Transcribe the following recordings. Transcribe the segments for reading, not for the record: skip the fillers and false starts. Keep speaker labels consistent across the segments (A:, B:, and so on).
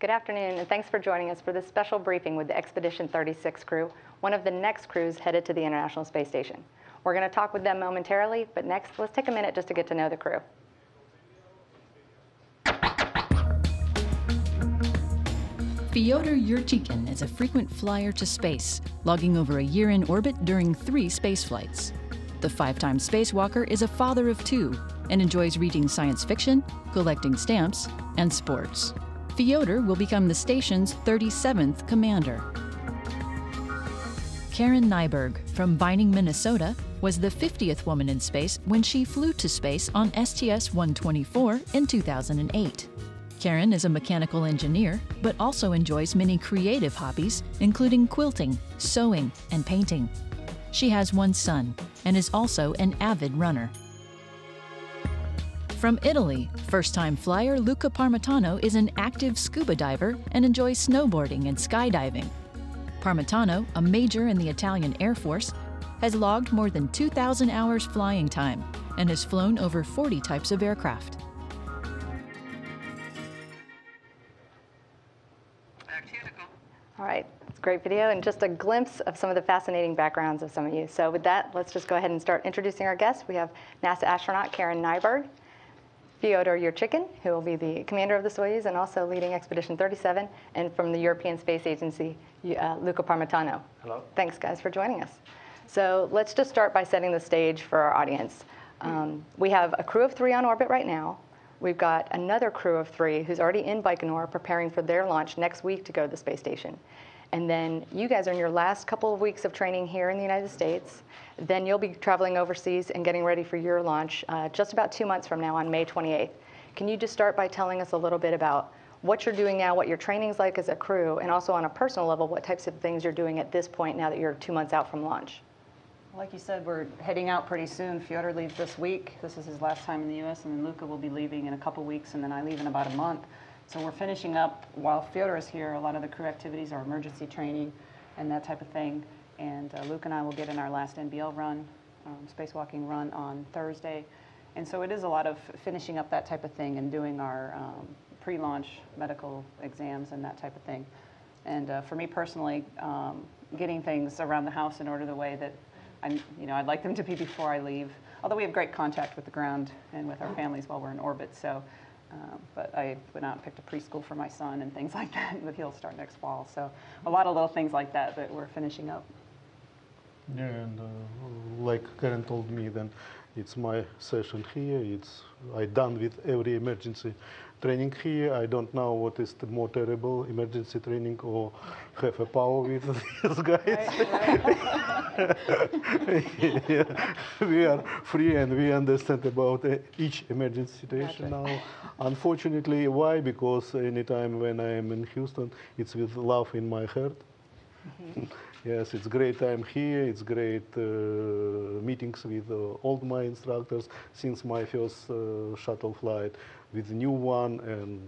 A: Good afternoon, and thanks for joining us for this special briefing with the Expedition 36 crew, one of the next crews headed to the International Space Station. We're going to talk with them momentarily, but next, let's take a minute just to get to know the crew.
B: Fyodor Yurchikhin is a frequent flyer to space, logging over a year in orbit during 3 space flights. The 5-time spacewalker is a father of 2 and enjoys reading science fiction, collecting stamps, and sports. Fyodor will become the station's 37th commander. Karen Nyberg from Vining, Minnesota, was the 50th woman in space when she flew to space on STS-124 in 2008. Karen is a mechanical engineer, but also enjoys many creative hobbies, including quilting, sewing, and painting. She has 1 son and is also an avid runner. From Italy, first-time flyer Luca Parmitano is an active scuba diver and enjoys snowboarding and skydiving. Parmitano, a major in the Italian Air Force, has logged more than 2,000 hours flying time and has flown over 40 types of aircraft.
A: All right, it's a great video and just a glimpse of some of the fascinating backgrounds of some of you. So with that, let's just go ahead and start introducing our guests. We have NASA astronaut Karen Nyberg, Fyodor Yurchikhin, who will be the commander of the Soyuz and also leading Expedition 37, and from the European Space Agency, Luca Parmitano.
C: Hello.
A: Thanks, guys, for joining us. So let's just start by setting the stage for our audience. We have a crew of 3 on orbit right now. We've got another crew of 3 who's already in Baikonur preparing for their launch next week to go to the space station. And then you guys are in your last couple of weeks of training here in the United States. Then you'll be traveling overseas and getting ready for your launch just about 2 months from now on May 28th. Can you just start by telling us a little bit about what you're doing now, what your training's like as a crew, and also on a personal level, what types of things you're doing at this point now that you're 2 months out from launch?
D: Like you said, we're heading out pretty soon. Fyodor leaves this week. This is his last time in the U.S., and then Luca will be leaving in a couple weeks, and then I leave in about a month. So we're finishing up, while Fyodor is here, a lot of the crew activities are emergency training and that type of thing. And Luke and I will get in our last NBL run, spacewalking run on Thursday. And so it is a lot of finishing up that type of thing and doing our pre-launch medical exams and that type of thing. And for me personally, getting things around the house in order the way that I'd like them to be before I leave. Although we have great contact with the ground and with our families while we're in orbit. So. But I went out and picked a preschool for my son and things like that, but he'll start next fall. So a lot of little things like that that we're finishing up.
E: Yeah, and like Karen told me, then it's my session here. I done with every emergency training here. I don't know what is the more terrible, emergency training or have a power with these guys. Yeah, we are free and we understand about each emergency situation now. Unfortunately, why? Because anytime when I am in Houston, it's with love in my heart. Yes, it's great time here. It's great meetings with all my instructors since my first shuttle flight with the new one, and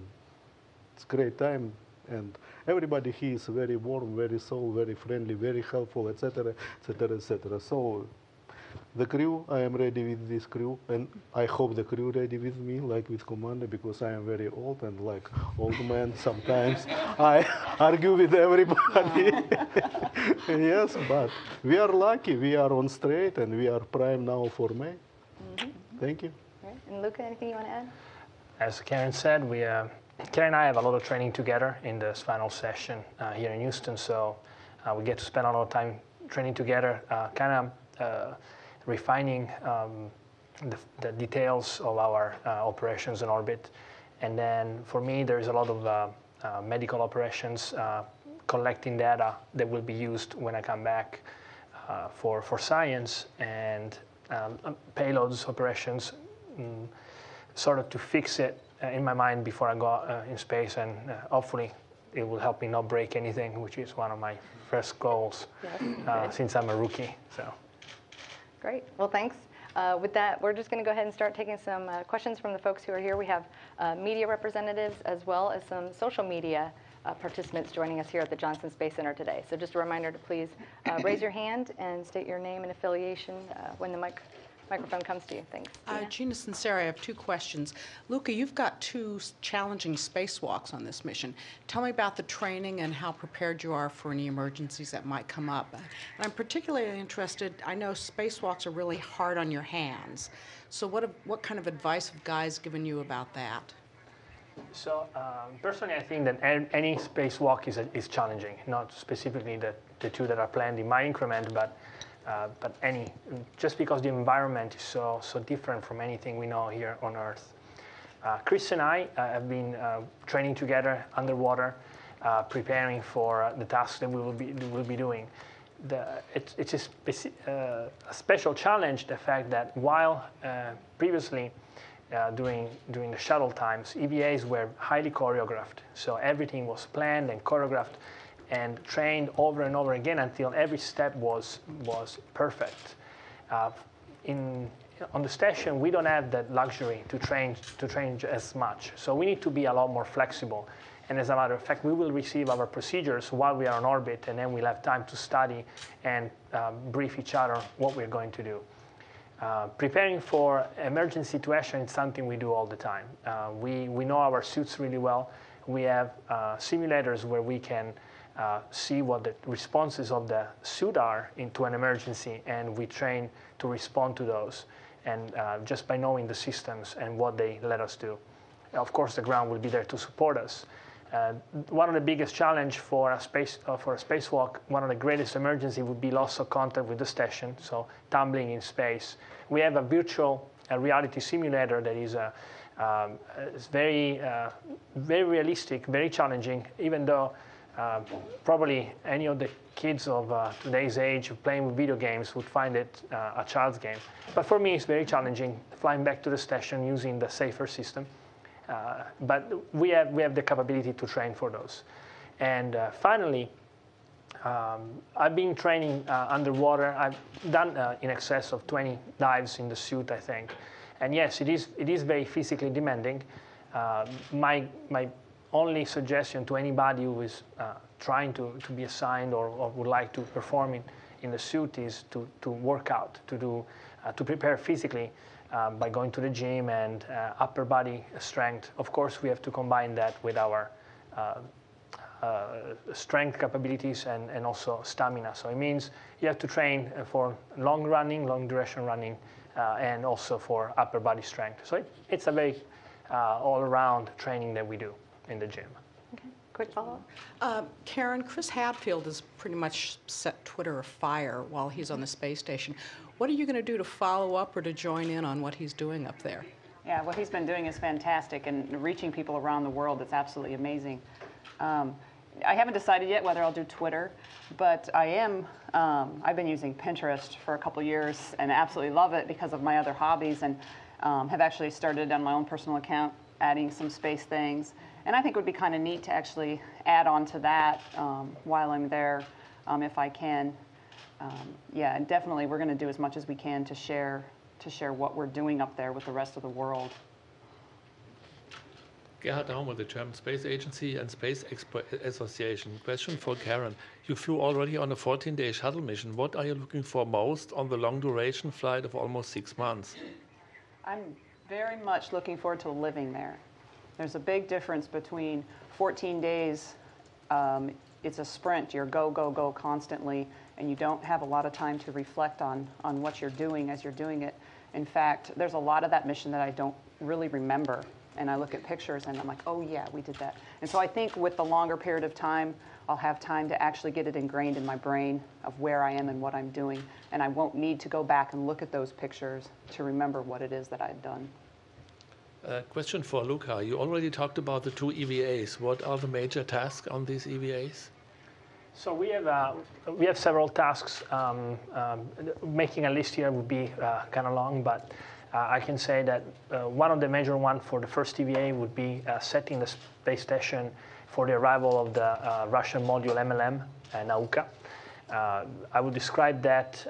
E: it's great time. And everybody here is very warm, very soul, very friendly, very helpful, etc., etc., etc. So the crew, I am ready with this crew, and I hope the crew ready with me, like with commander, because I am very old, and like old man, sometimes I argue with everybody. Yes, but we are lucky, we are on straight, and we are prime now for May. Thank you.
A: Right. And Luca, anything you want to add?
C: As Karen said, Karen and I have a lot of training together in this final session here in Houston, so we get to spend a lot of time training together, kind of refining the details of our operations in orbit. And then for me, there's a lot of medical operations, collecting data that will be used when I come back for science, and payloads operations, sort of to fix it in my mind before I go in space, and hopefully it will help me not break anything, which is one of my first goals since I'm a rookie. So.
A: Great. Well, thanks. With that, we're just going to go ahead and start taking some questions from the folks who are here. We have media representatives as well as some social media participants joining us here at the Johnson Space Center today. So just a reminder to please raise your hand and state your name and affiliation when the mic Microphone comes to you. Thanks.
F: Gina Sinceri, I have two questions. Luca, you've got two challenging spacewalks on this mission. Tell me about the training and how prepared you are for any emergencies that might come up. And I'm particularly interested, I know spacewalks are really hard on your hands. So what kind of advice have guys given you about that?
C: So personally, I think that any spacewalk is challenging, not specifically the two that are planned in my increment, but any, just because the environment is so different from anything we know here on Earth. Chris and I have been training together underwater, preparing for the tasks that we will be doing. It's a special challenge, the fact that while previously during the shuttle times, EVAs were highly choreographed, so everything was planned and choreographed and trained over and over again until every step was perfect. On the station, we don't have that luxury to train as much, so we need to be a lot more flexible. And as a matter of fact, we will receive our procedures while we are on orbit, and then we'll have time to study and brief each other what we're going to do. Preparing for emergency situation is something we do all the time. We know our suits really well. We have simulators where we can see what the responses of the suit are into an emergency, and we train to respond to those, and just by knowing the systems and what they let us do. Of course, the ground will be there to support us. One of the biggest challenge for a spacewalk, one of the greatest emergency would be loss of contact with the station, so tumbling in space. We have a virtual reality simulator that is very realistic, very challenging, even though probably any of the kids of today's age playing with video games would find it a child's game. But for me, it's very challenging, flying back to the station using the safer system. But we have the capability to train for those. And finally, I've been training underwater. I've done in excess of 20 dives in the suit, I think. And yes, it is very physically demanding. My only suggestion to anybody who is trying to be assigned or would like to perform in the suit is to work out, to prepare physically by going to the gym and upper body strength. Of course, we have to combine that with our strength capabilities and also stamina. So it means you have to train for long duration running, and also for upper body strength. So it's a very all-around training that we do in the gym.
A: Okay, quick follow-up.
F: Karen, Chris Hadfield has pretty much set Twitter afire while he's on the space station. What are you going to do to follow up or to join in on what he's doing up there?
D: Yeah, what he's been doing is fantastic, and reaching people around the world, it's absolutely amazing. I haven't decided yet whether I'll do Twitter, but I've been using Pinterest for a couple years and absolutely love it because of my other hobbies, and have actually started on my own personal account adding some space things. And I think it would be kind of neat to actually add on to that while I'm there, if I can. Yeah, and definitely we're going to do as much as we can to share what we're doing up there with the rest of the world.
G: Gerhard Daum with the German Space Agency and Space Association. Question for Karen. You flew already on a 14-day shuttle mission. What are you looking for most on the long-duration flight of almost 6 months?
D: I'm very much looking forward to living there. There's a big difference between 14 days. It's a sprint. You're go, go, go constantly, and you don't have a lot of time to reflect on what you're doing as you're doing it. In fact, there's a lot of that mission that I don't really remember. And I look at pictures and I'm like, oh yeah, we did that. And so I think with the longer period of time, I'll have time to actually get it ingrained in my brain of where I am and what I'm doing. And I won't need to go back and look at those pictures to remember what it is that I've done.
G: Question for Luca. You already talked about the 2 EVAs. What are the major tasks on these EVAs?
C: So we have several tasks. Making a list here would be kind of long, but I can say that one of the major ones for the first EVA would be setting the space station for the arrival of the Russian module MLM, Nauka. I would describe that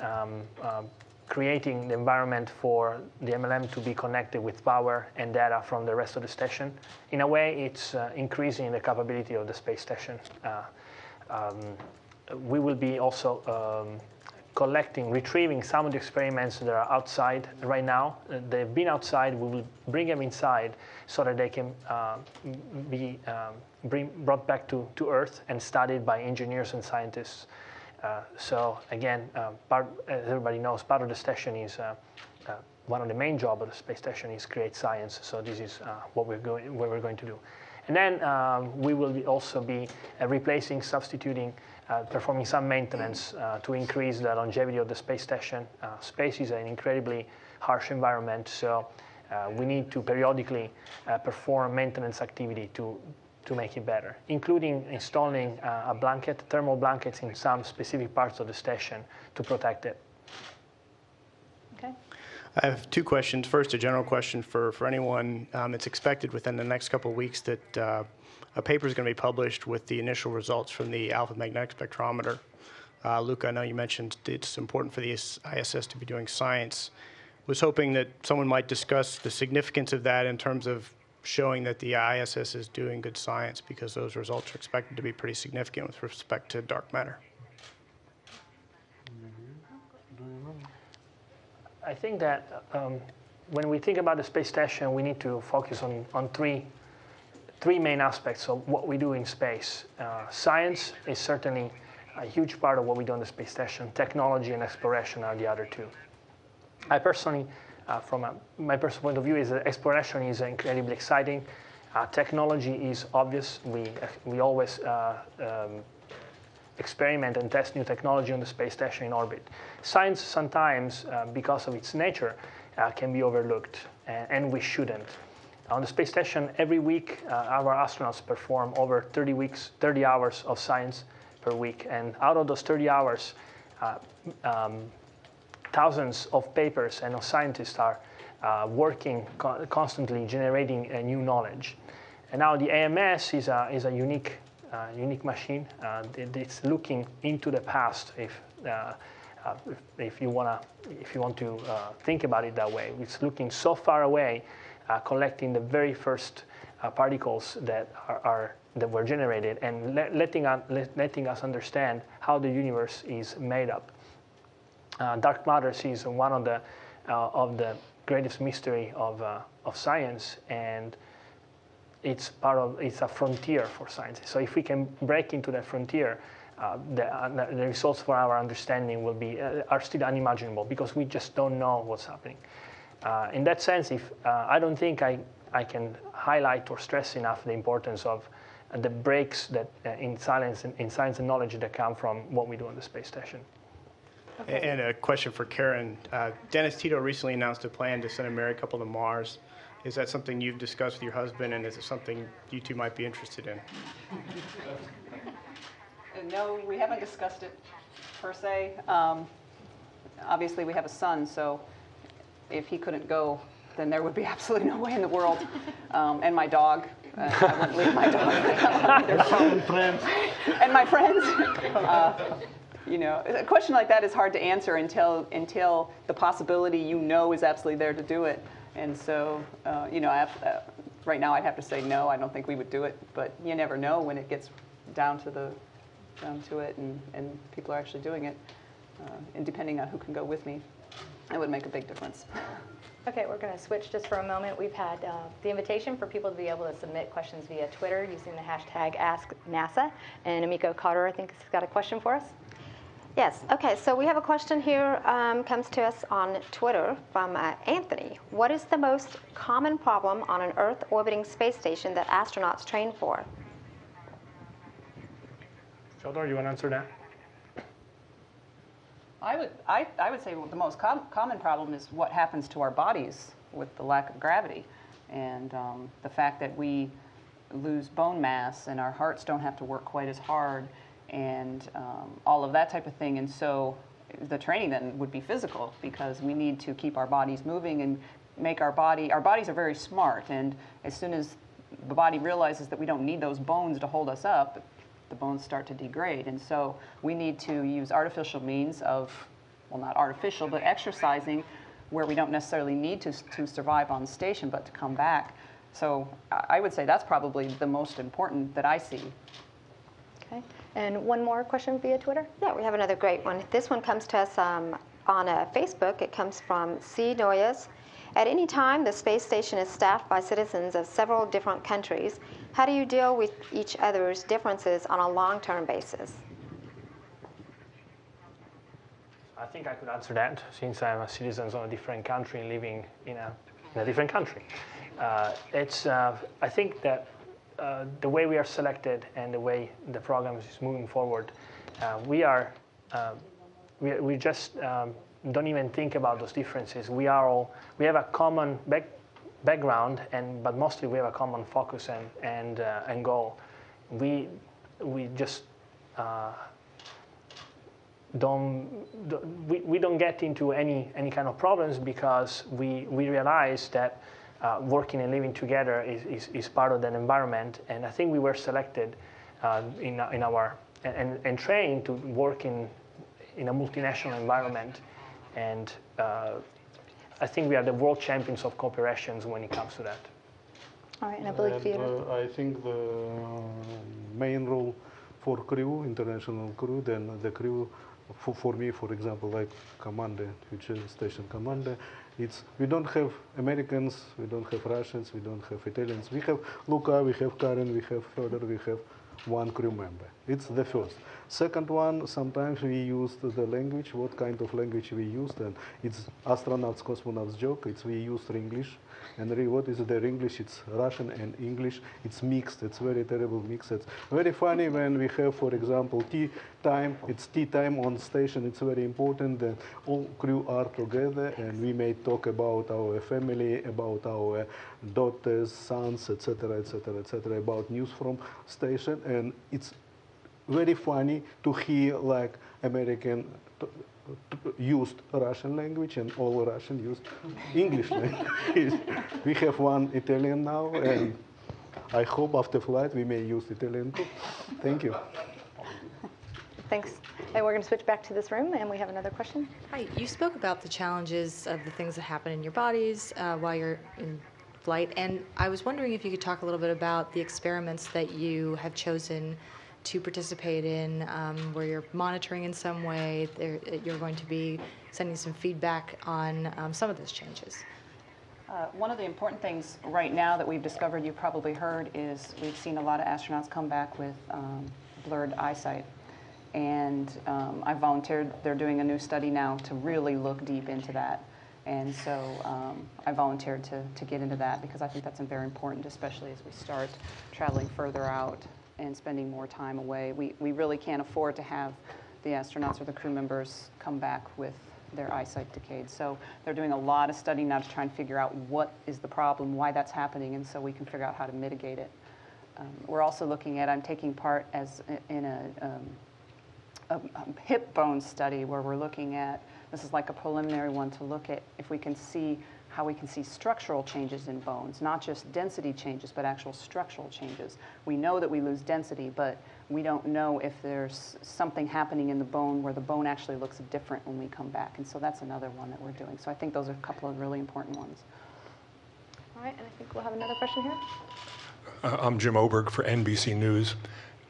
C: creating the environment for the MLM to be connected with power and data from the rest of the station. In a way, it's increasing the capability of the space station. We will be also retrieving some of the experiments that are outside right now. They've been outside. We will bring them inside so that they can be brought back to Earth and studied by engineers and scientists. So again, as everybody knows, part of the station is one of the main jobs of the space station is create science. So this is what we're going to do. And then we will also be replacing, substituting, performing some maintenance to increase the longevity of the space station. Space is an incredibly harsh environment, so we need to periodically perform maintenance activity to make it better, including installing thermal blankets in some specific parts of the station to protect it.
A: Okay.
H: I have two questions. First, a general question for anyone. It's expected within the next couple of weeks that a paper is going to be published with the initial results from the alpha magnetic spectrometer. Luca, I know you mentioned it's important for the ISS to be doing science. Was hoping that someone might discuss the significance of that in terms of showing that the ISS is doing good science, because those results are expected to be pretty significant with respect to dark matter.
C: I think that when we think about the space station, we need to focus on three main aspects of what we do in space. Science is certainly a huge part of what we do on the space station. Technology and exploration are the other two. I personally, from my personal point of view, is that exploration is incredibly exciting. Technology is obvious. We always experiment and test new technology on the space station in orbit. Science sometimes, because of its nature, can be overlooked, and we shouldn't. On the space station, every week, our astronauts perform over 30 hours of science per week, and out of those 30 hours, thousands of papers and scientists are working constantly, generating new knowledge. And now the AMS is a unique machine. It's looking into the past. If you want to think about it that way, it's looking so far away, collecting the very first particles that were generated, and letting us understand how the universe is made up. Dark matter is one of the greatest mystery of science, and it's a frontier for science. So if we can break into that frontier, the results for our understanding are still unimaginable, because we just don't know what's happening. In that sense, I don't think I can highlight or stress enough the importance of the breaks that in science and knowledge that come from what we do on the space station.
H: Okay. And a question for Karen. Dennis Tito recently announced a plan to send a married couple to Mars. Is that something you've discussed with your husband, and is it something you two might be interested in?
D: No, we haven't discussed it per se. Obviously, we have a son, so if he couldn't go, then there would be absolutely no way in the world. And my dog. I wouldn't leave my dog.
E: And friends.
D: And my friends. A question like that is hard to answer until the possibility is absolutely there to do it. And so, right now I'd have to say no. I don't think we would do it. But you never know when it gets down to it, and people are actually doing it. And depending on who can go with me, it would make a big difference.
A: Okay, we're going to switch just for a moment. We've had the invitation for people to be able to submit questions via Twitter using the hashtag AskNASA. And Amiko Cotter, I think, has got a question for us.
I: Yes. Okay. So we have a question here, comes to us on Twitter from Anthony. What is the most common problem on an Earth orbiting space station that astronauts train for?
C: Fyodor, you want to answer that?
D: I would say the most common problem is what happens to our bodies with the lack of gravity, and the fact that we lose bone mass and our hearts don't have to work quite as hard, and all of that type of thing. And so the training then would be physical, because we need to keep our bodies moving and make our bodies are very smart, and as soon as the body realizes that we don't need those bones to hold us up, the bones start to degrade. And so we need to use artificial means of, well, not artificial, but exercising, where we don't necessarily need to survive on the station, but to come back. So I would say that's probably the most important that I see.
A: Okay. And one more question via Twitter?
I: Yeah, we have another great one. This one comes to us on Facebook. It comes from C. Noyes. At any time, the space station is staffed by citizens of several different countries. How do you deal with each other's differences on a long-term basis?
C: I think I could answer that, since I'm a citizen of a different country living in a different country. I think that the way we are selected and the way the program is moving forward, we just don't even think about those differences. We have a common background, but mostly we have a common focus and goal. We just we don't get into any kind of problems, because we realize that working and living together is part of that environment. And I think we were selected and trained to work in a multinational environment. And I think we are the world champions of cooperations when it comes to that.
A: All right, and I believe Fyodor.
E: I think the main role for crew, international crew, then the crew, for me, for example, like commander, future station commander, we don't have Americans, we don't have Russians, we don't have Italians. We have Luca, we have Karen, we have Fyodor, we have one crew member. It's the first. Second one, sometimes we use the language, what kind of language we used, and it's astronauts, cosmonauts joke, we use English. And really, what is their English? It's Russian and English. It's mixed. It's very terrible mix. It's very funny when we have, for example, tea time. It's tea time on station. It's very important that all crew are together, and we may talk about our family, about our daughters, sons, etc., etc., etc., about news from station. And it's very funny to hear like American used Russian language and all Russian used English language. We have one Italian now, and I hope after flight we may use Italian too. Thank you.
A: Thanks. And we're going to switch back to this room, and we have another question.
J: Hi, you spoke about the challenges of the things that happen in your bodies while you're in flight, and I was wondering if you could talk a little bit about the experiments that you have chosen to participate in, where you're monitoring in some way. You're going to be sending some feedback on some of those changes.
D: One of the important things right now that we've discovered, you probably heard, is we've seen a lot of astronauts come back with blurred eyesight. And I volunteered. They're doing a new study now to really look deep into that. And so I volunteered to get into that, because I think that's very important, especially as we start traveling further out and spending more time away. We really can't afford to have the astronauts or the crew members come back with their eyesight decayed. So they're doing a lot of study now to try and figure out what is the problem, why that's happening, and so we can figure out how to mitigate it. We're also looking at, I'm taking part in a hip bone study where we're looking at, this is like a preliminary one, to look at if we can see how we can see structural changes in bones, not just density changes, but actual structural changes. We know that we lose density, but we don't know if there's something happening in the bone where the bone actually looks different when we come back. And so that's another one that we're doing. So I think those are a couple of really important ones.
A: All right, and I think we'll have another question here.
K: I'm Jim Oberg for NBC News.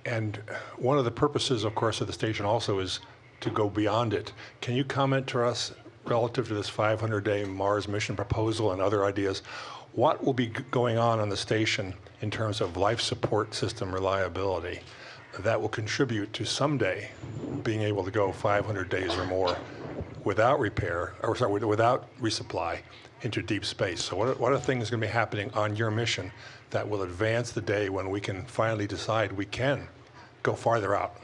K: And one of the purposes, of course, of the station also is to go beyond it. Can you comment to us relative to this 500-day Mars mission proposal and other ideas? What will be going on the station in terms of life support system reliability that will contribute to someday being able to go 500 days or more without repair, or sorry, without resupply into deep space? So what are things going to be happening on your mission that will advance the day when we can finally decide we can go farther out?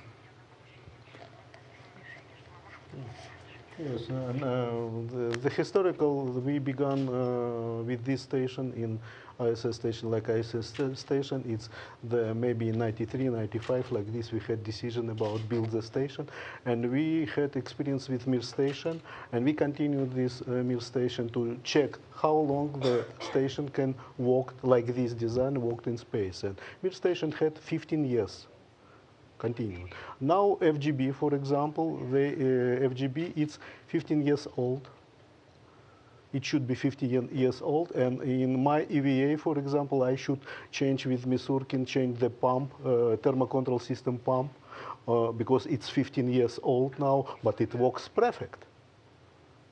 E: Yes, the historical, we began with this station in ISS station, like ISS station. It's maybe in 93, 95, like this, we had decision about build the station. And we had experience with Mir station, and we continued this Mir station to check how long the station can walk like this design, walked in space. And Mir station had 15 years. Continued. Now FGB, for example, the FGB, it's 15 years old. It should be 50 years old, and in my EVA, for example, I should change with Misurkin, change the pump, thermocontrol system pump, because it's 15 years old now, but it works perfect.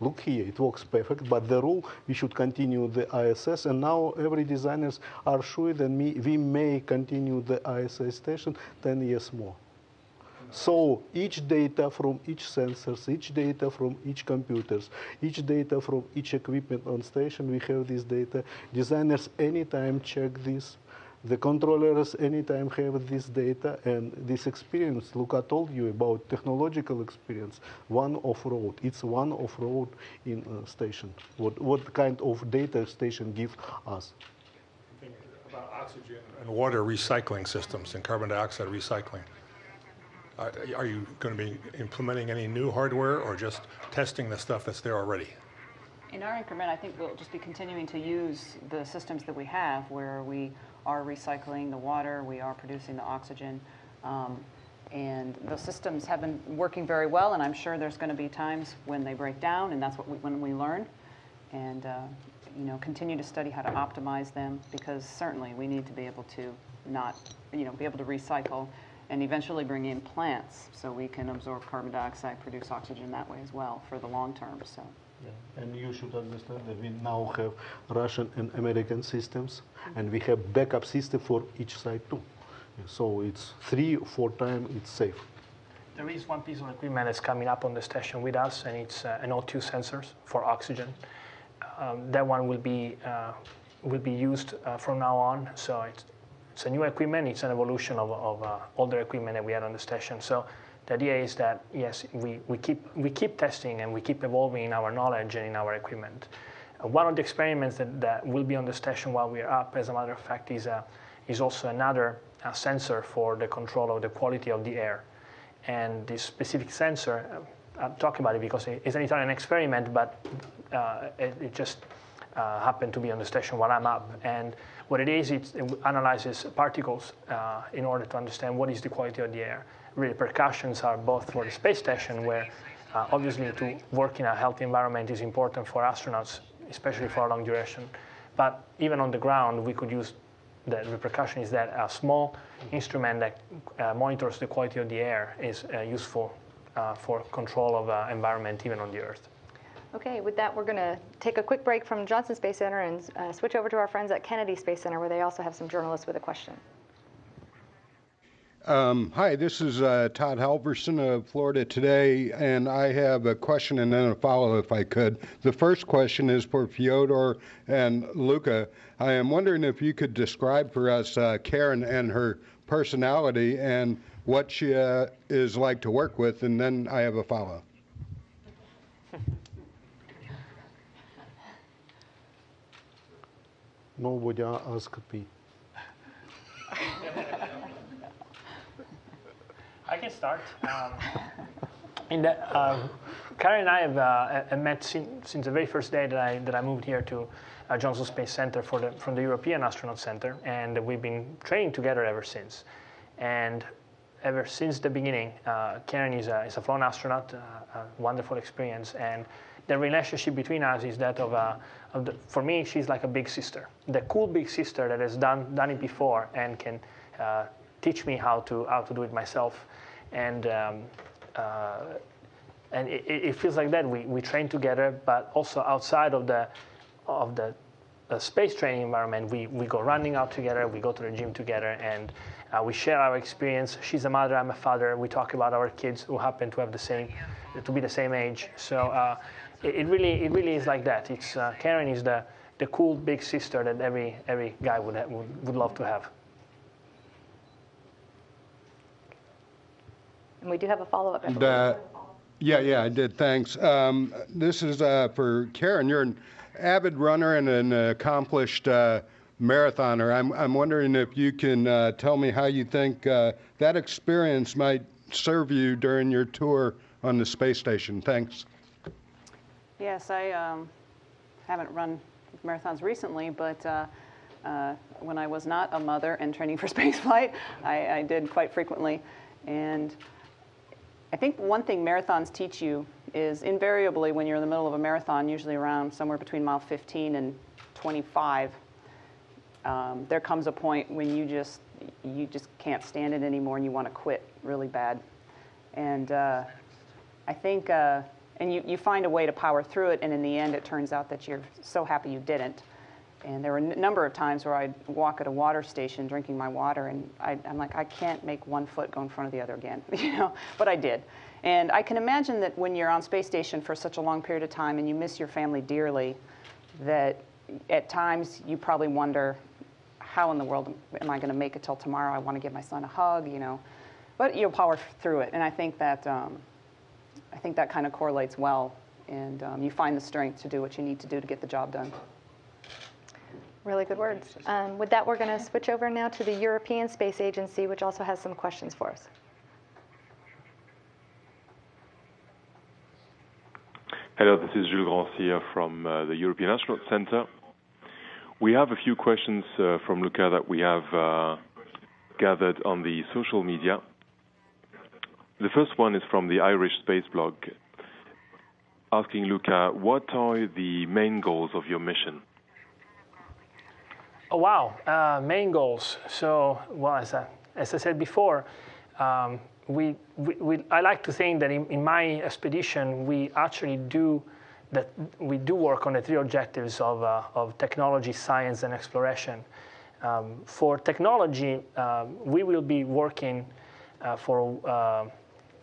E: Look here, it works perfect, but the rule, we should continue the ISS, and now every designers are sure that we may continue the ISS station 10 years more. So each data from each sensors, each data from each computers, each data from each equipment on station, we have this data. Designers anytime check this. The controllers anytime have this data and this experience. Luca told you about technological experience, one off-road. It's one off-road in station. What kind of data station give us?
K: Thinking about oxygen and water recycling systems and carbon dioxide recycling. Are you going to be implementing any new hardware or just testing the stuff that's there already?
D: In our increment, I think we'll just be continuing to use the systems that we have where we are recycling the water, we are producing the oxygen, and the systems have been working very well, and I'm sure there's going to be times when they break down, and that's when we learn, and continue to study how to optimize them, because certainly we need to be able to be able to recycle and eventually bring in plants so we can absorb carbon dioxide, produce oxygen that way as well for the long term. So.
E: Yeah. And you should understand that we now have Russian and American systems, and we have backup system for each side too. So it's 3 or 4 times it's safe.
C: There is one piece of equipment that's coming up on the station with us, and it's an O2 sensors for oxygen. That one will be used from now on. So it's a new equipment. It's an evolution of older equipment that we had on the station. So the idea is that yes, we keep testing and we keep evolving in our knowledge and in our equipment. One of the experiments that will be on the station while we are up, as a matter of fact, is also another sensor for the control of the quality of the air. And this specific sensor, I'm talking about it because it's an Italian experiment, but it just happened to be on the station while I'm up. And what it is, it analyzes particles in order to understand what is the quality of the air. Repercussions are both for the space station, where obviously to work in a healthy environment is important for astronauts, especially for a long duration. But even on the ground, we could use the repercussion is that a small instrument that monitors the quality of the air is useful for control of environment even on the Earth.
A: Okay, with that, we're going to take a quick break from Johnson Space Center and switch over to our friends at Kennedy Space Center, where they also have some journalists with a question.
L: Hi, this is Todd Halverson of Florida Today, and I have a question and then a follow-up if I could. The first question is for Fyodor and Luca. I am wondering if you could describe for us Karen and her personality and what she is like to work with, and then I have a follow-up.
E: Nobody asked me.
C: I can start. Karen and I have met since the very first day that I moved here to Johnson Space Center from the European Astronaut Center, and we've been training together ever since. And ever since the beginning, Karen is a flown astronaut, a wonderful experience, and the relationship between us is that for me, she's like a big sister, the cool big sister that has done it before and can teach me how to do it myself, and it feels like that. We train together, but also outside of the space training environment, we go running out together, we go to the gym together, and we share our experience. She's a mother, I'm a father. We talk about our kids who happen to have to be the same age. So it really is like that. It's Karen is the cool big sister that every guy would love to have.
A: And we do have a follow-up.
L: Yeah, I did. Thanks. This is for Karen. You're an avid runner and an accomplished marathoner. I'm wondering if you can tell me how you think that experience might serve you during your tour on the space station. Thanks.
D: Yes, I haven't run marathons recently, but when I was not a mother and training for spaceflight, I did quite frequently. And I think one thing marathons teach you is invariably when you're in the middle of a marathon, usually around somewhere between mile 15 and 25, there comes a point when you just can't stand it anymore and you want to quit really bad. And I think, and you find a way to power through it, and in the end it turns out that you're so happy you didn't. And there were a number of times where I'd walk at a water station drinking my water, and I'm like, I can't make one foot go in front of the other again, but I did. And I can imagine that when you're on space station for such a long period of time and you miss your family dearly, that at times you probably wonder, how in the world am I going to make it till tomorrow? I want to give my son a hug, but you'll power through it. And I think that kind of correlates well, and you find the strength to do what you need to do to get the job done.
A: Really good words. With that, we're going to switch over now to the European Space Agency, which also has some questions for us.
M: Hello, this is Jules Grancière from the European Astronaut Center. We have a few questions from Luca that we have gathered on the social media. The first one is from the Irish Space Blog, asking Luca, what are the main goals of your mission?
C: Oh, wow, main goals. So, well, as I said before, I like to think that in my expedition we actually do work on the three objectives of technology, science, and exploration. For technology, we will be working for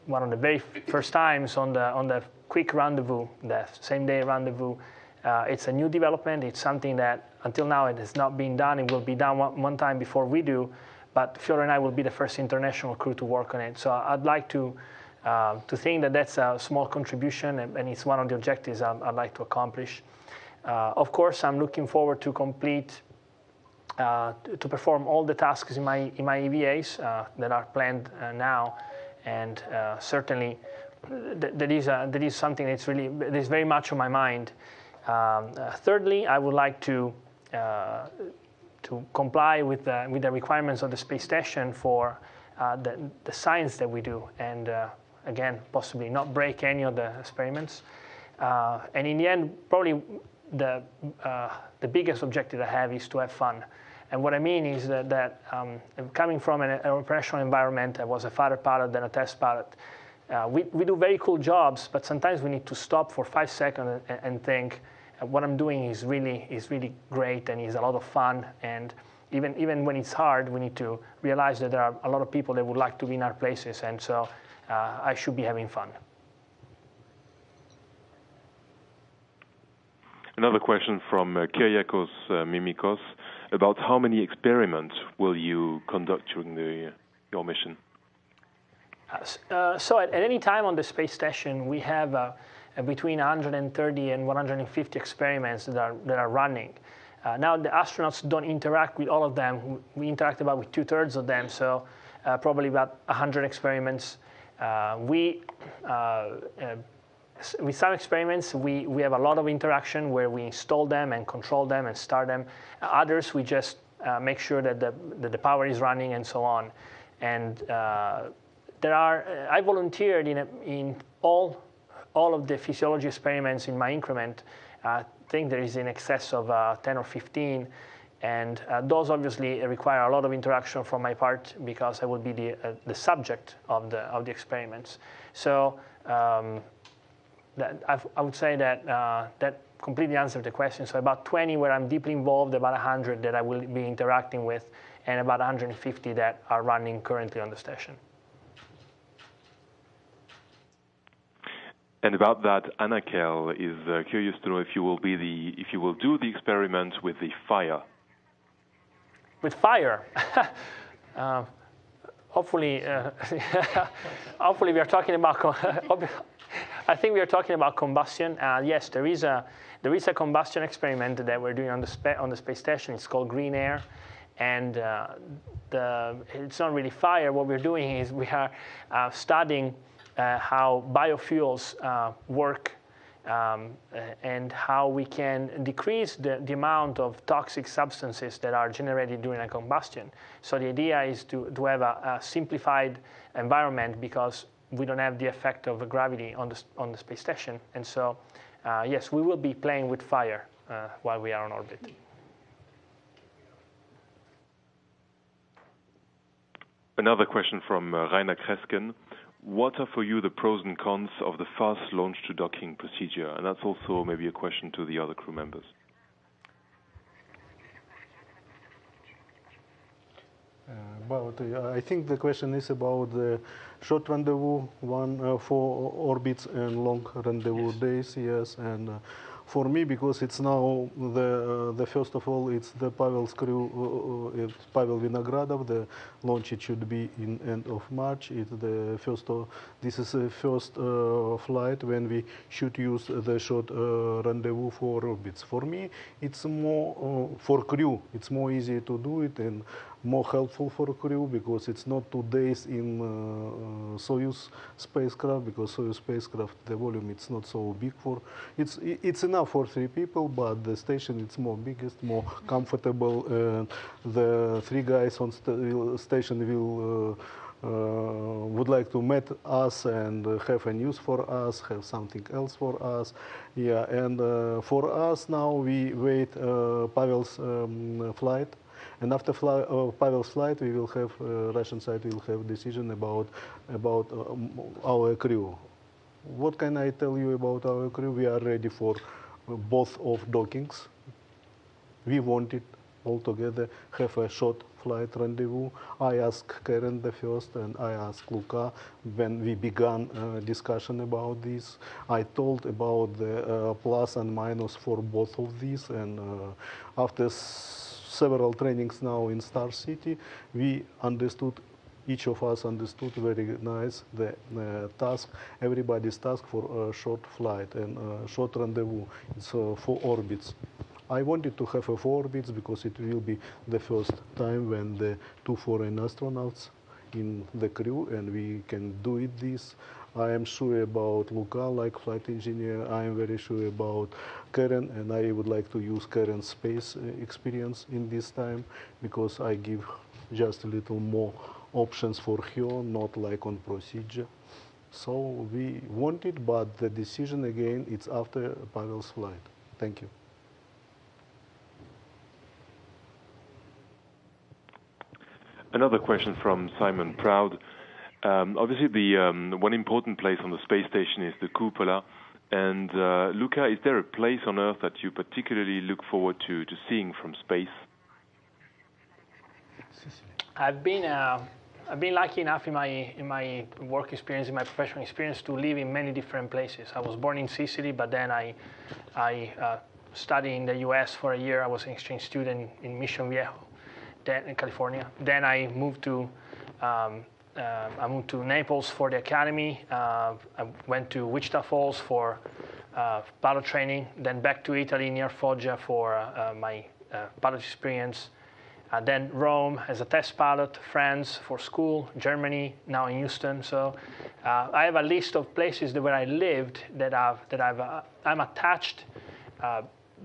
C: one of the very first times on the quick rendezvous, the same-day rendezvous. It's a new development. It's something that until now it has not been done. It will be done one time before we do, but Fyodor and I will be the first international crew to work on it. So I'd like to think that that's a small contribution, and it's one of the objectives I'd like to accomplish. Of course, I'm looking forward to to perform all the tasks in my EVAs that are planned now, and certainly that is something that is very much on my mind. Thirdly, I would like to comply with the requirements of the space station for the science that we do, and again, possibly not break any of the experiments. And in the end, probably the biggest objective I have is to have fun. And what I mean is that coming from an operational environment, I was a fighter pilot, then a test pilot. We do very cool jobs, but sometimes we need to stop for 5 seconds and think, what I'm doing is really great and is a lot of fun. And even when it's hard, we need to realize that there are a lot of people that would like to be in our places, and so I should be having fun.
M: Another question from Kyriakos Mimikos about how many experiments will you conduct during your mission?
C: So at any time on the space station, we have between 130 and 150 experiments that are running. Now the astronauts don't interact with all of them. We interact about with 2/3 of them, so probably about 100 experiments. With some experiments, we have a lot of interaction where we install them and control them and start them. Others, we just make sure that the power is running and so on. And I volunteered in all of the physiology experiments in my increment. I think there is in excess of 10 or 15. And those obviously require a lot of interaction from my part because I will be the subject of the experiments. So I would say that completely answered the question. So about 20 where I'm deeply involved, about 100 that I will be interacting with, and about 150 that are running currently on the station.
M: And about that, Anakel is curious to know if you will do the experiment with the fire.
C: With fire, hopefully, hopefully we are talking about. I think we are talking about combustion. Yes, there is a combustion experiment that we're doing on the space station. It's called green air, and it's not really fire. What we're doing is we are studying how biofuels work and how we can decrease the amount of toxic substances that are generated during a combustion. So the idea is to have a simplified environment because we don't have the effect of gravity on the space station. And so, yes, we will be playing with fire while we are on orbit.
M: Another question from Rainer Kresken. What are for you the pros and cons of the fast launch to docking procedure? And that's also maybe a question to the other crew members.
E: I think the question is about the short rendezvous, for orbits and long rendezvous days, yes. And for me, because it's now the first of all, it's the Pavel's crew, it's Pavel Vinogradov. The launch it should be in end of March. It's the first. This is the first flight when we should use the short rendezvous for orbits. For me, it's more for crew. It's more easy to do it and more helpful for crew because it's not 2 days in Soyuz spacecraft, because Soyuz spacecraft the volume it's not so big for it's enough for 3 people, but the station it's more biggest, more comfortable, and the 3 guys on station will would like to meet us and have a news for us, have something else for us. Yeah, and for us now we wait Pavel's flight. And after Pavel's flight, we will have Russian side will have decision about our crew. What can I tell you about our crew? We are ready for both of dockings. We wanted altogether have a short flight rendezvous. I asked Karen the first, and I asked Luca when we began discussion about this. I told about the plus and minus for both of these, and after several trainings now in Star City, we understood, each of us understood very nice the task, everybody's task for a short flight and short rendezvous. It's 4 orbits. I wanted to have 4 orbits because it will be the first time when the 2 foreign astronauts in the crew, and we can do it this. I am sure about Luca, like flight engineer. I am very sure about Karen, and I would like to use Karen's space experience in this time because I give just a little more options for her, not like on procedure. So we want it, but the decision again, it's after Pavel's flight. Thank you.
M: Another question from Simon Proud. Obviously, the one important place on the space station is the cupola. And Luca, is there a place on Earth that you particularly look forward to seeing from space?
C: I've been lucky enough in my work experience, in my professional experience, to live in many different places. I was born in Sicily, but then I studied in the U.S. for a year. I was an exchange student in Mission Viejo, then in California. Then I moved to Naples for the academy. I went to Wichita Falls for pilot training. Then back to Italy near Foggia for my pilot experience. Then Rome as a test pilot, France for school, Germany, now in Houston. So I have a list of places where I lived that I'm attached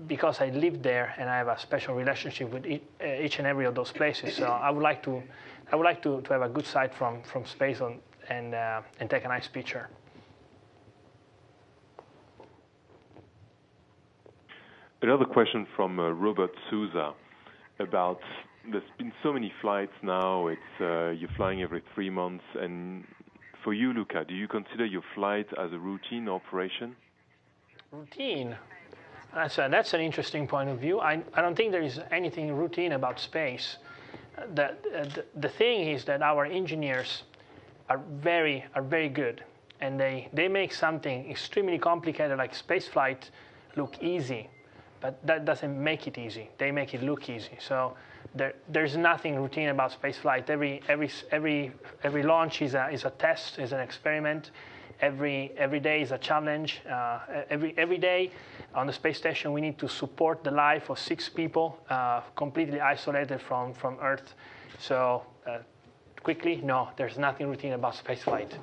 C: because I lived there, and I have a special relationship with each and every of those places. So I would like to have a good sight from space and take a nice picture.
M: Another question from Robert Souza about, there's been so many flights now, you're flying every 3 months, and for you, Luca, do you consider your flight as a routine operation?
C: Routine? That's an interesting point of view. I don't think there is anything routine about space. The thing is that our engineers are very good, and they make something extremely complicated like spaceflight look easy, but that doesn't make it easy. They make it look easy. So there's nothing routine about spaceflight. Every launch is a test, is an experiment. Every day is a challenge. Every day on the space station, we need to support the life of 6 people, completely isolated from Earth. So quickly, no, there's nothing routine about spaceflight.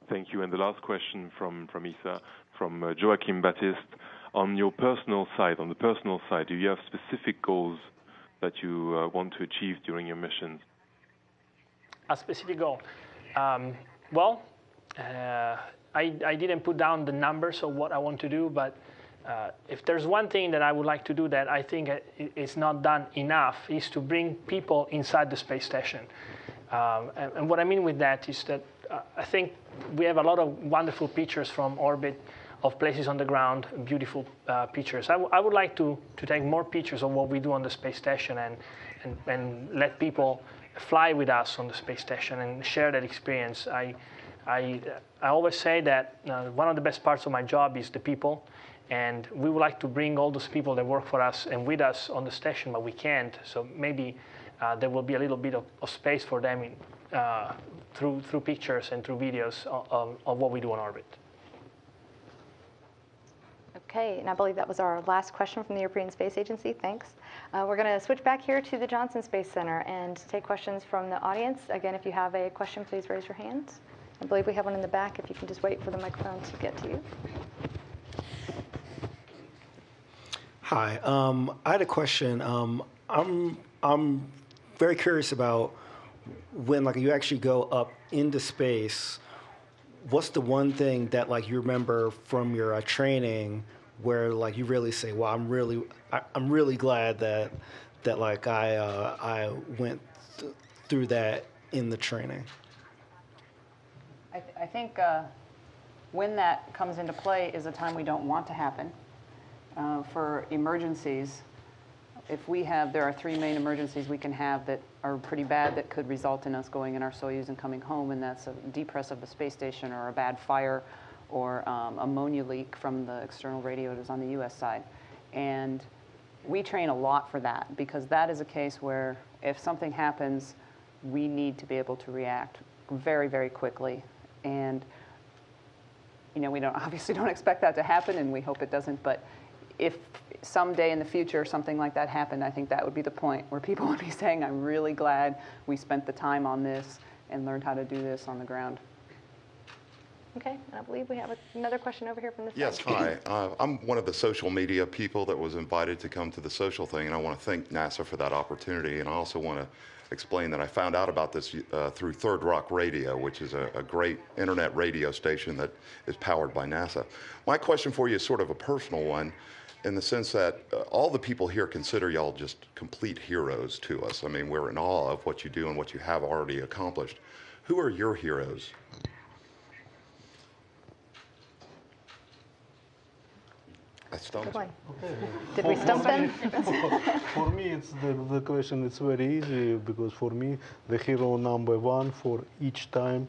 M: Thank you. And the last question from Isa, from Joachim Baptiste. On your personal side, do you have specific goals that you want to achieve during your missions?
C: A specific goal? I didn't put down the numbers of what I want to do, but if there's one thing that I would like to do that I think is not done enough, is to bring people inside the space station. And what I mean with that is that I think we have a lot of wonderful pictures from orbit of places on the ground, beautiful pictures. I would like to take more pictures of what we do on the space station and let people fly with us on the space station and share that experience. I always say that one of the best parts of my job is the people, and we would like to bring all those people that work for us and with us on the station, but we can't. So maybe there will be a little bit of space for them through pictures and through videos of what we do on orbit.
A: Okay, and I believe that was our last question from the European Space Agency. Thanks. We're going to switch back here to the Johnson Space Center and take questions from the audience. Again, if you have a question, please raise your hand. I believe we have one in the back. If you can just wait for the microphone to get to you.
N: Hi, I had a question. I'm very curious about when you actually go up into space. What's the one thing that you remember from your training where you really say, "Well, I'm really glad that I went through that in the training."
D: I think when that comes into play is a time we don't want to happen. For emergencies, there are 3 main emergencies we can have that are pretty bad that could result in us going in our Soyuz and coming home, and that's a depress of the space station or a bad fire or ammonia leak from the external radiators on the U.S. side. And we train a lot for that because that is a case where if something happens, we need to be able to react very, very quickly. And we obviously don't expect that to happen, and we hope it doesn't, but if someday in the future something like that happened, I think that would be the point where people would be saying, I'm really glad we spent the time on this and learned how to do this on the ground.
A: Okay, and I believe we have another question over here from the side.
O: Yes, hi. I'm one of the social media people that was invited to come to the social thing, and I want to thank NASA for that opportunity, and I also want to explain that I found out about this through Third Rock Radio, which is a great internet radio station that is powered by NASA. My question for you is sort of a personal one, in the sense that all the people here consider y'all just complete heroes to us. I mean, we're in awe of what you do and what you have already accomplished. Who are your heroes? I stumped.
A: Okay. Did we stump them?
E: For me, it's the question. It's very easy because for me, the hero #1 for each time,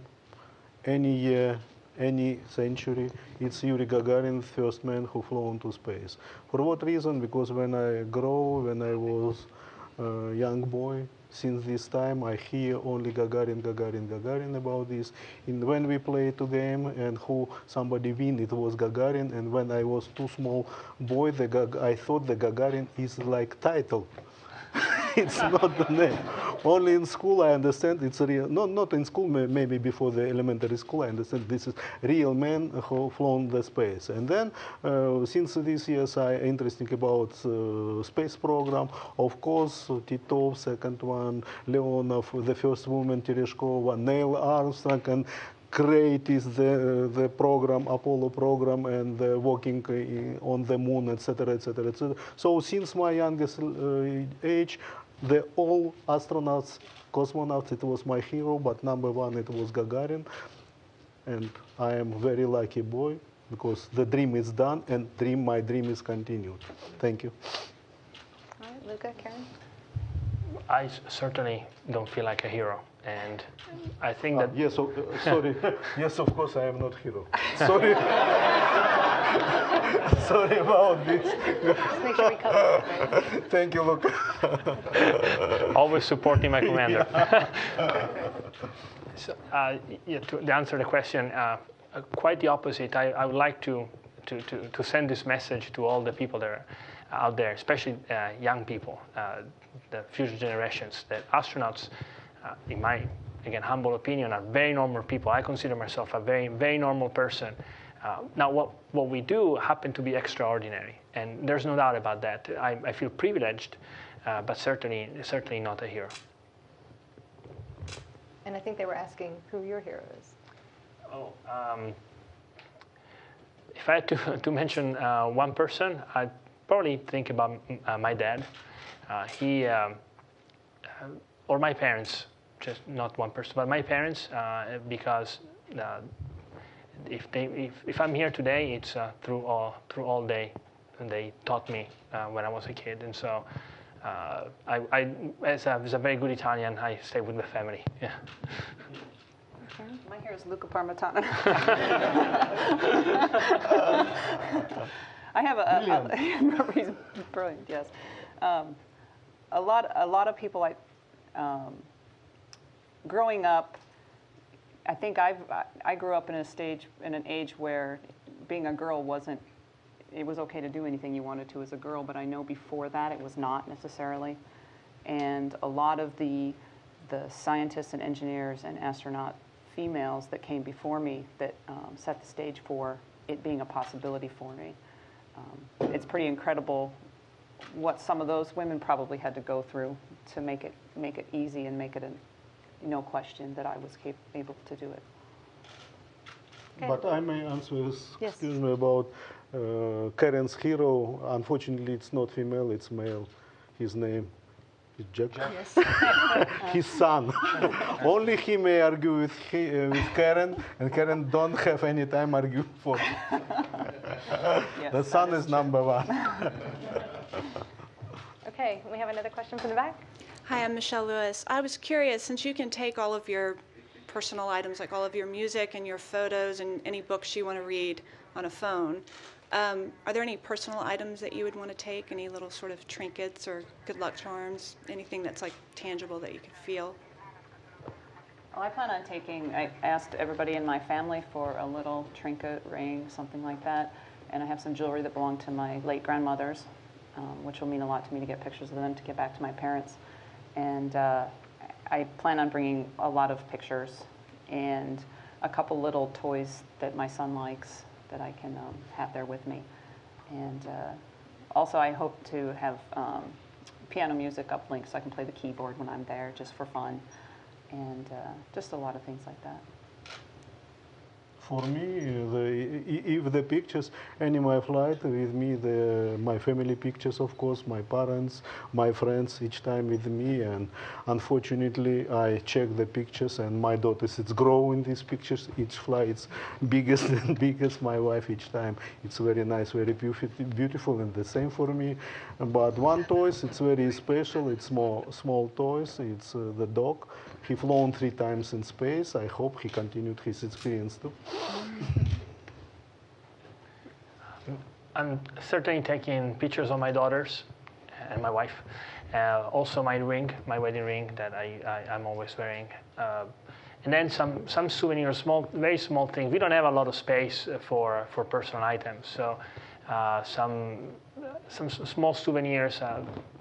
E: any year, any century, it's Yuri Gagarin, first man who flew into space. For what reason? Because when I was a young boy, since this time I hear only Gagarin, Gagarin, Gagarin about this. And when we played the game and somebody win, it was Gagarin. And when I was too small boy, I thought the Gagarin is like title. It's not the name. Only in school I understand it's real. Not in school, maybe before the elementary school I understand this is real man who flown the space. And then since these years I interested about space program. Of course, Titov, second one, Leonov, the first woman Tereshkova, Neil Armstrong, and great is the program, Apollo program, and the walking on the moon, etc., etc., etc. So since my youngest age, all astronauts, cosmonauts, it was my hero, but #1 it was Gagarin, and I am very lucky boy because the dream is done and my dream is continued. Thank you.
A: All right, Luca, Karen.
C: I certainly don't feel like a hero. And I think that...
E: Yes, sorry. Yes, of course, I am not hero. Sorry. Sorry about this.
A: Just make sure we cover it, right?
E: Thank you, Luca.
C: Always supporting my commander. So, to answer the question, quite the opposite. I would like to send this message to all the people that are out there, especially young people, the future generations, that astronauts, in my, again, humble opinion, are very normal people. I consider myself a very, very normal person. Now, what we do happen to be extraordinary, and there's no doubt about that. I feel privileged, but certainly not a hero.
A: And I think they were asking who your hero is.
C: Oh, if I had to mention one person, I'd probably think about my dad. Or my parents, just not one person, but my parents, because if I'm here today, it's through all day, and they taught me when I was a kid, and so as a very good Italian, I stay with the family. Yeah.
D: My hair is Luca Parmitano. I have he's brilliant. Yes, a lot of people growing up. I think I grew up in an age where being a girl wasn't. It was okay to do anything you wanted to as a girl, but I know before that it was not necessarily. And a lot of the scientists and engineers and astronaut females that came before me that set the stage for it being a possibility for me. It's pretty incredible what some of those women probably had to go through to make it easy and make it no question that I was able to do it.
E: Okay. But I may answer, excuse me, about Karen's hero. Unfortunately, it's not female, it's male. His name is Jack. Yes. His son. Only he may argue with Karen, and Karen don't have any time argue for him. Yes, the son is number one.
A: Okay, we have another question from the back.
P: Hi, I'm Michelle Lewis. I was curious, since you can take all of your personal items, like all of your music and your photos and any books you want to read on a phone, are there any personal items that you would want to take? Any little sort of trinkets or good luck charms? Anything that's like tangible that you could feel?
D: Well, I plan on I asked everybody in my family for a little trinket, ring, something like that. And I have some jewelry that belonged to my late grandmothers, which will mean a lot to me to get pictures of them to get back to my parents. And I plan on bringing a lot of pictures and a couple little toys that my son likes that I can have there with me. And also I hope to have piano music uplinked so I can play the keyboard when I'm there just for fun. And just a lot of things like that.
E: For me, if the pictures, any my flight with me, my family pictures, of course, my parents, my friends, each time with me. And unfortunately, I check the pictures, and my daughters, it's growing these pictures. Each flight, it's biggest and biggest. My wife, each time, it's very nice, very beautiful, and the same for me. But one toys, it's very special. It's small toys. It's the dog. He flown 3 times in space. I hope he continued his experience too.
C: I'm certainly taking pictures of my daughters and my wife. Also my ring, my wedding ring that I'm always wearing. And then some souvenirs, very small things. We don't have a lot of space for personal items, so some small souvenirs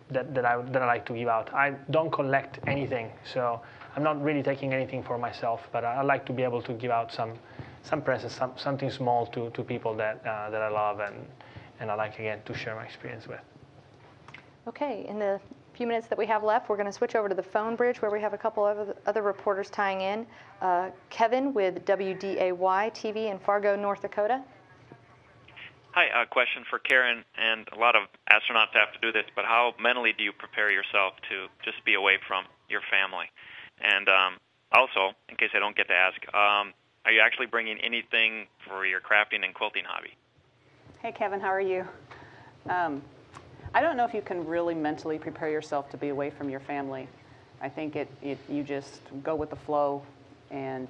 C: that I like to give out. I don't collect anything, so I'm not really taking anything for myself, but I like to be able to give out some presents, something small to people that I love and I like, again, to share my experience with.
A: Okay, in the few minutes that we have left, we're going to switch over to the phone bridge where we have a couple of other reporters tying in. Kevin with WDAY TV in Fargo, North Dakota.
Q: Hi, a question for Karen, and a lot of astronauts have to do this, but how mentally do you prepare yourself to just be away from your family? And also, in case I don't get to ask, are you actually bringing anything for your crafting and quilting hobby?
D: Hey, Kevin, how are you? I don't know if you can really mentally prepare yourself to be away from your family. I think you just go with the flow and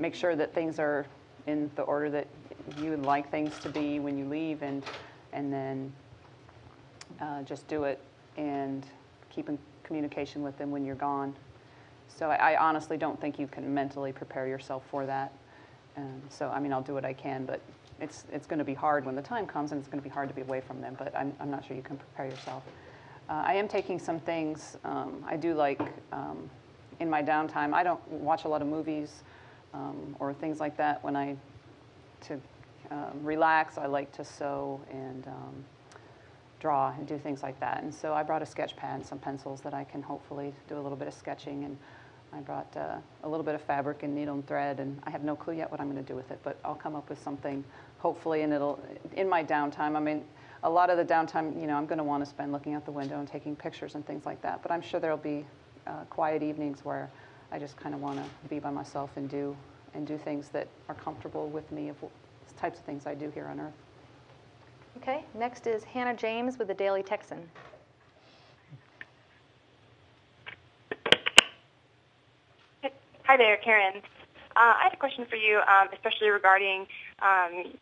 D: make sure that things are in the order that you would like things to be when you leave, and then just do it and keep in communication with them when you're gone. So I honestly don't think you can mentally prepare yourself for that. So I mean, I'll do what I can, but it's going to be hard when the time comes, and it's going to be hard to be away from them. But I'm not sure you can prepare yourself. I am taking some things. I do like in my downtime. I don't watch a lot of movies or things like that. To relax, I like to sew and draw and do things like that. And so I brought a sketch pad and some pencils that I can hopefully do a little bit of sketching and I brought a little bit of fabric and needle and thread, and I have no clue yet what I'm going to do with it, but I'll come up with something, hopefully, and it'll, in my downtime. I mean, a lot of the downtime, you know, I'm going to want to spend looking out the window and taking pictures and things like that, but I'm sure there'll be quiet evenings where I just kind of want to be by myself and do things that are comfortable with me, of the types of things I do here on Earth.
A: Okay, next is Hannah James with the Daily Texan.
R: Hi there, Karen. I had a question for you, especially regarding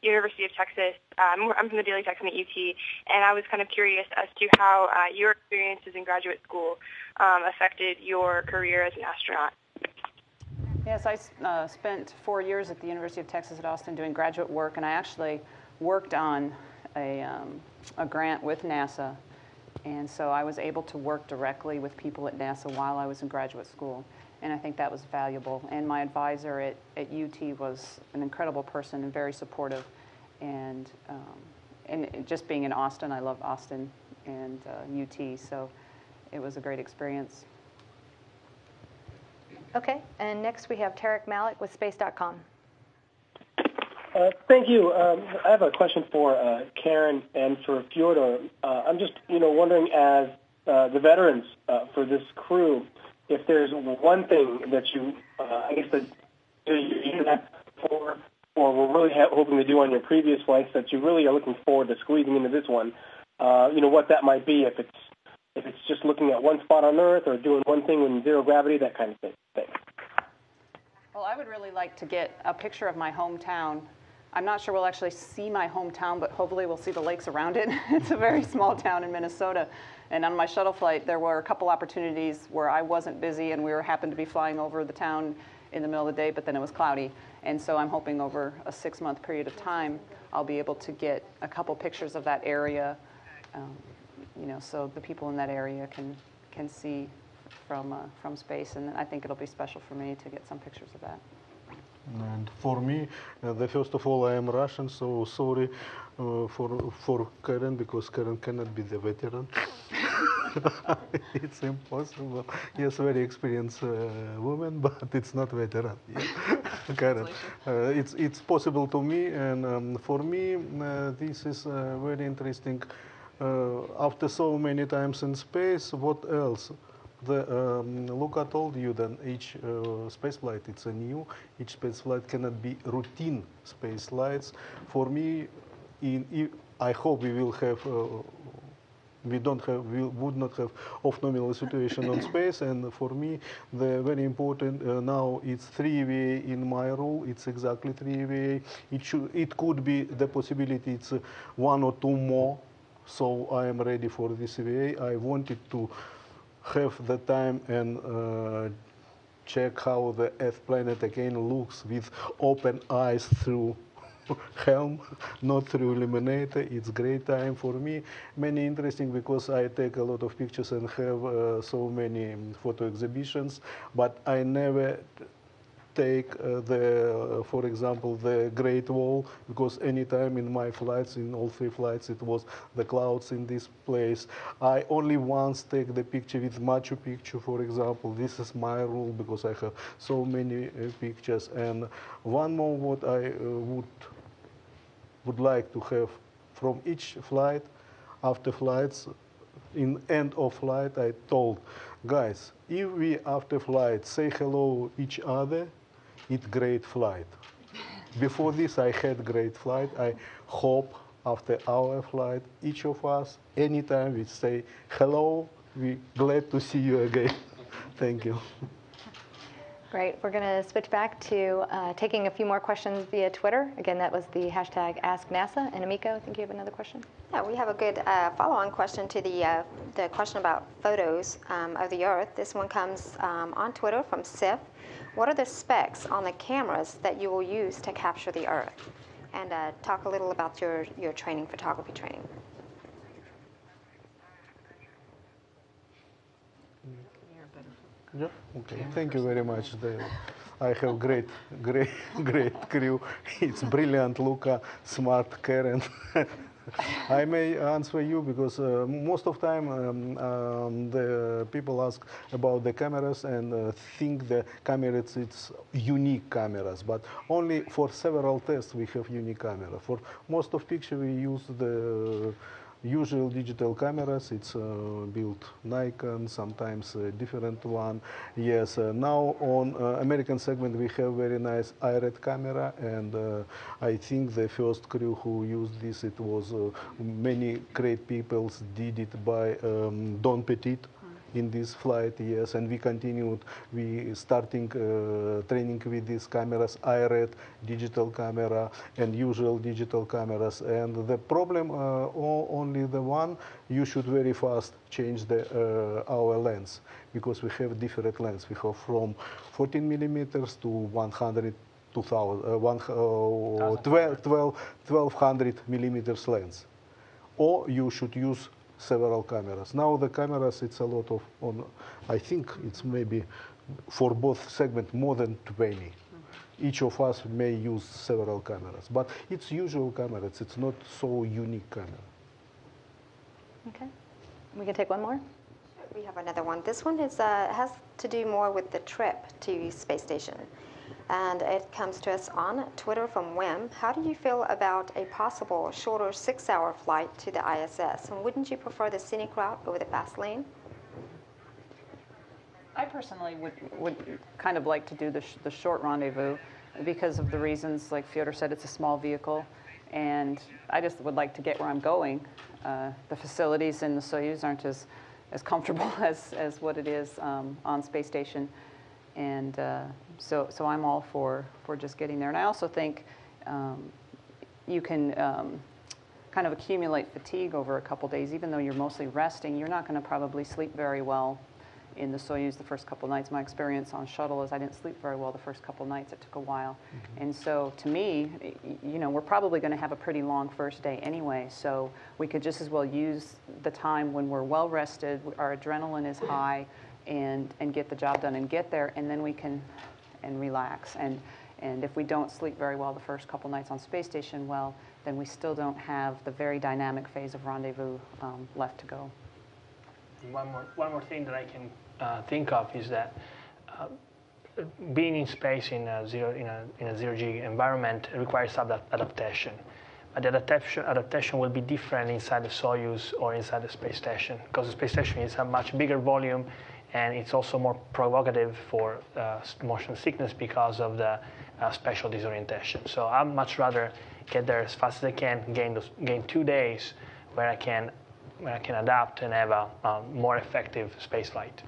R: University of Texas. I'm from the Daily Texan at UT, and I was kind of curious as to how your experiences in graduate school affected your career as an astronaut.
D: Yes, I spent 4 years at the University of Texas at Austin doing graduate work, and I actually worked on a grant with NASA, and so I was able to work directly with people at NASA while I was in graduate school, and I think that was valuable. And my advisor at UT was an incredible person and very supportive, and just being in Austin, I love Austin and UT, so it was a great experience.
A: Okay, and next we have Tarek Malik with Space.com.
S: Thank you. I have a question for Karen and for Fyodor. I'm just, wondering, as the veterans for this crew, if there's one thing that you, I guess that you have for, or were really hoping to do on your previous flights that you really are looking forward to squeezing into this one. What that might be, if it's just looking at one spot on Earth or doing one thing in zero gravity, that kind of thing. Thanks.
D: Well, I would really like to get a picture of my hometown. I'm not sure we'll actually see my hometown, but hopefully we'll see the lakes around it. It's a very small town in Minnesota. And on my shuttle flight, there were a couple opportunities where I wasn't busy and we happened to be flying over the town in the middle of the day, but then it was cloudy. And so I'm hoping over a 6-month period of time, I'll be able to get a couple pictures of that area, so the people in that area can see from space. And I think it'll be special for me to get some pictures of that.
E: And for me, first of all, I am Russian, so sorry for Karen, because Karen cannot be the veteran. It's impossible. Yes, very experienced woman, but it's not veteran. Yeah. Karen, it's possible to me, and for me, this is very interesting. After so many times in space, what else? Luca told you that each space flight it's a new. Each space flight cannot be routine space flights. For me, I hope we will have. We would not have off-nominal situation on space, and for me, the very important now it's 3-way in my rule. It's exactly 3-way. It could be the possibility it's 1 or 2 more. So I am ready for this way. I wanted to have the time and check how the Earth planet again looks with open eyes through helm, not through illuminator. It's great time for me. Many interesting because I take a lot of pictures and have so many photo exhibitions, but I never take for example, the Great Wall, because anytime in my flights, in all 3 flights, it was the clouds in this place. I only once take the picture with Machu Picchu, for example. This is my rule because I have so many pictures. And one more what I would like to have from each flight, after flights, in end of flight, I told, guys, if we after flight say hello each other, it's great flight. Before this, I had great flight. I hope after our flight, each of us, anytime we say hello, we glad to see you again. Thank you.
A: Great. We're going to switch back to taking a few more questions via Twitter. Again, that was the hashtag #AskNASA. And Amiko, I think you have another question.
I: Yeah, we have a good follow-on question to the question about photos of the Earth. This one comes on Twitter from Sif. What are the specs on the cameras that you will use to capture the Earth? And talk a little about your training, photography training.
E: Yeah. Okay. Thank you very much. I have great crew. It's brilliant, Luca, smart, Karen, I may answer you because most of time the people ask about the cameras and think the cameras it's unique cameras, but only for several tests we have unique camera. For most of picture we use the usual digital cameras. It's built Nikon, sometimes a different one. Yes, now on American segment we have very nice IRED camera, and I think the first crew who used this, it was many great people did it by Don Petit in this flight, yes, and we continued. We starting training with these cameras, IRED, digital camera, and usual digital cameras. And the problem only the one, you should very fast change the our lens, because we have different lens. We have from 14 millimeters to 100. 1200 millimeters lens, or you should use several cameras. Now the cameras, it's a lot of, I think it's maybe for both segments more than 20. Each of us may use several cameras, but it's usual cameras. It's not so unique camera.
A: Okay, we can take one more.
I: We have another one. This one is has to do more with the trip to space station. And it comes to us on Twitter from Wim. How do you feel about a possible shorter 6-hour flight to the ISS? And wouldn't you prefer the scenic route over the fast lane?
D: I personally would kind of like to do the short rendezvous because of the reasons, like Fyodor said, it's a small vehicle. And I just would like to get where I'm going. The facilities in the Soyuz aren't as comfortable as what it is on space station. And so I'm all for just getting there. And I also think you can kind of accumulate fatigue over a couple days. Even though you're mostly resting, you're not going to probably sleep very well in the Soyuz the first couple nights. My experience on shuttle is I didn't sleep very well the first couple nights. It took a while. Mm-hmm. And so to me, we're probably going to have a pretty long first day anyway. So we could just as well use the time when we're well rested, our adrenaline is high, and get the job done and get there, and then we can relax. And if we don't sleep very well the first couple nights on space station, well, then we still don't have the very dynamic phase of rendezvous left to go.
C: One more thing that I can think of is that being in space in a zero-G environment requires some adaptation. But the adaptation will be different inside the Soyuz or inside the space station, because the space station is a much bigger volume, and it's also more provocative for motion sickness because of the spatial disorientation. So I'd much rather get there as fast as I can, gain 2 days where I can adapt and have a more effective space flight.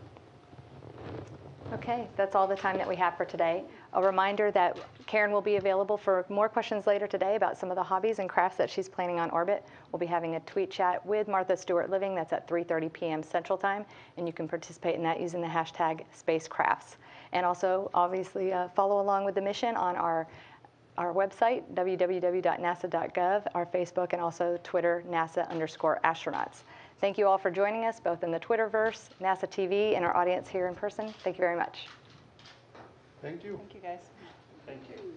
A: Okay, that's all the time that we have for today. A reminder that Karen will be available for more questions later today about some of the hobbies and crafts that she's planning on orbit. We'll be having a tweet chat with Martha Stewart Living. That's at 3:30 p.m. Central Time, and you can participate in that using the hashtag #spacecrafts. And also, obviously, follow along with the mission on our website, www.nasa.gov, our Facebook, and also Twitter, NASA_astronauts. Thank you all for joining us, both in the Twitterverse, NASA TV, and our audience here in person. Thank you very much.
E: Thank you.
D: Thank you, guys.
C: Thank you.